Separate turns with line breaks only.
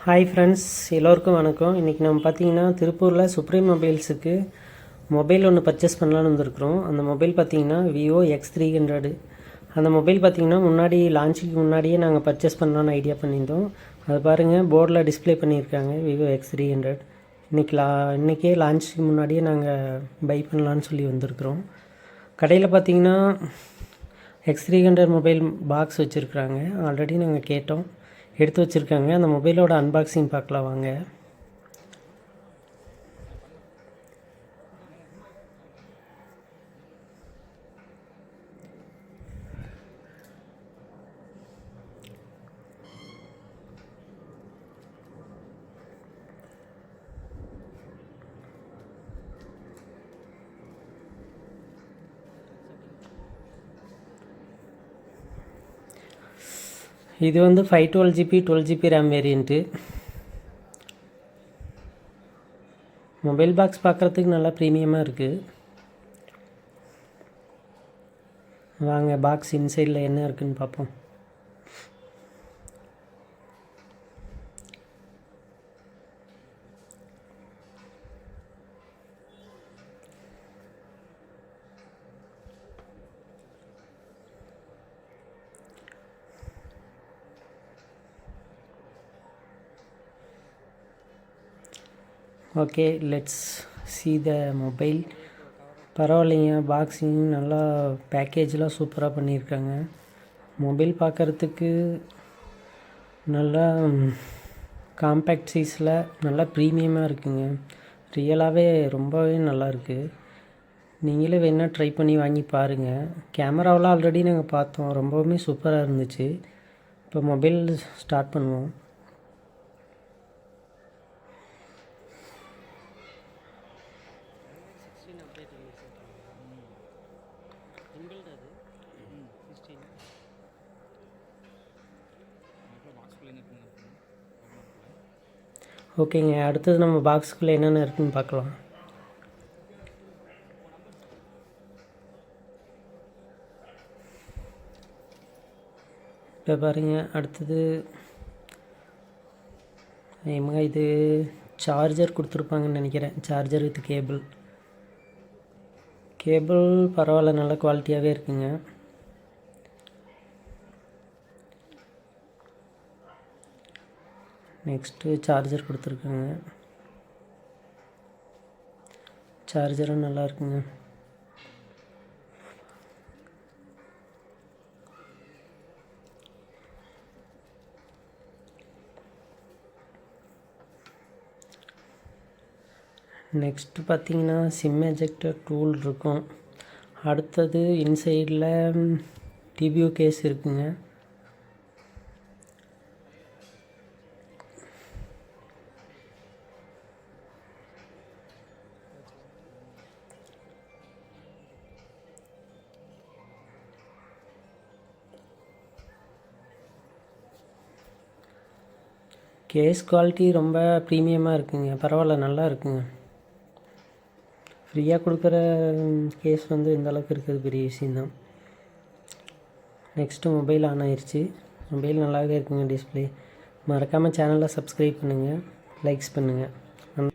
Hi friends, எல்லோருக்கும் வணக்கம். இன்றைக்கி நம்ம பார்த்திங்கன்னா திருப்பூரில் சுப்ரீம் மொபைல்ஸுக்கு மொபைல் ஒன்று பர்ச்சேஸ் பண்ணலான்னு வந்திருக்கிறோம். அந்த மொபைல் பார்த்திங்கன்னா விவோ X300. அந்த மொபைல் பார்த்திங்கன்னா முன்னாடி லான்ச்சுக்கு முன்னாடியே நாங்கள் பர்ச்சேஸ் பண்ணலான்னு ஐடியா பண்ணியிருந்தோம். அது பாருங்கள், போர்டில் டிஸ்பிளே பண்ணியிருக்காங்க விவோ X300. இன்றைக்கே லான்ச்சுக்கு முன்னாடியே நாங்கள் பை பண்ணலான்னு சொல்லி வந்திருக்கிறோம். கடையில் பார்த்திங்கன்னா X300 மொபைல் பாக்ஸ் வச்சுருக்குறாங்க. ஆல்ரெடி நாங்கள் கேட்டோம், எடுத்து வச்சுருக்காங்க. அந்த மொபைலோட அன்பாக்சிங் பார்க்கலாம் வாங்க. இது வந்து 512GB 12GB RAM variant. Mobile box பார்க்குறதுக்கு நல்லா ப்ரீமியமாக இருக்குது. வாங்க பாக்ஸ் இன்சைடில் என்ன இருக்குதுன்னு பார்ப்போம். Okay, let's see the mobile. பரவாயில்லைங்க, பாக்ஸிங் நல்லா, பேக்கேஜெலாம் சூப்பராக பண்ணியிருக்காங்க. மொபைல் பார்க்குறதுக்கு நல்லா காம்பேக்ட் சைஸில் நல்லா ப்ரீமியமாக இருக்குங்க. ரியலாகவே ரொம்பவே நல்லாயிருக்கு. நீங்களே வேணால் ட்ரை பண்ணி வாங்கி பாருங்கள். கேமராவெலாம் ஆல்ரெடி நாங்கள் பார்த்தோம், ரொம்பவுமே சூப்பராக இருந்துச்சு. இப்போ மொபைல் ஸ்டார்ட் பண்ணுவோம். ஓகேங்க, அடுத்தது நம்ம பாக்ஸுக்குள்ளே என்னென்ன இருக்குதுன்னு பார்க்கலாம். இப்போ பாருங்கள், அடுத்தது இது சார்ஜர் கொடுத்துருப்பாங்கன்னு நினைக்கிறேன். சார்ஜர் வித் கேபிள் பரவாயில்ல, நல்ல குவாலிட்டியாகவே இருக்குங்க. நெக்ஸ்ட்டு சார்ஜர் கொடுத்துருக்காங்க. சார்ஜரும் நல்லா இருக்குங்க. நெக்ஸ்ட்டு பார்த்திங்கன்னா சிம் எஜெக்டர் டூல் இருக்கும். அடுத்தது இன்சைடில் டிபியூ கேஸ் இருக்குங்க. கேஸ் குவாலிட்டி ரொம்ப ப்ரீமியமாக இருக்குங்க. பரவாயில்ல, நல்லா இருக்குங்க. ஃப்ரீயாக கொடுக்குற கேஸ் வந்து இந்தளவுக்கு இருக்கிறது பெரிய விஷயந்தான். நெக்ஸ்ட்டு மொபைல் ஆன் ஆயிடுச்சு. மொபைல் நல்லாவே இருக்குங்க. டிஸ்பிளே மறக்காமல் சேனலை சப்ஸ்கிரைப் பண்ணுங்கள், லைக்ஸ் பண்ணுங்கள்.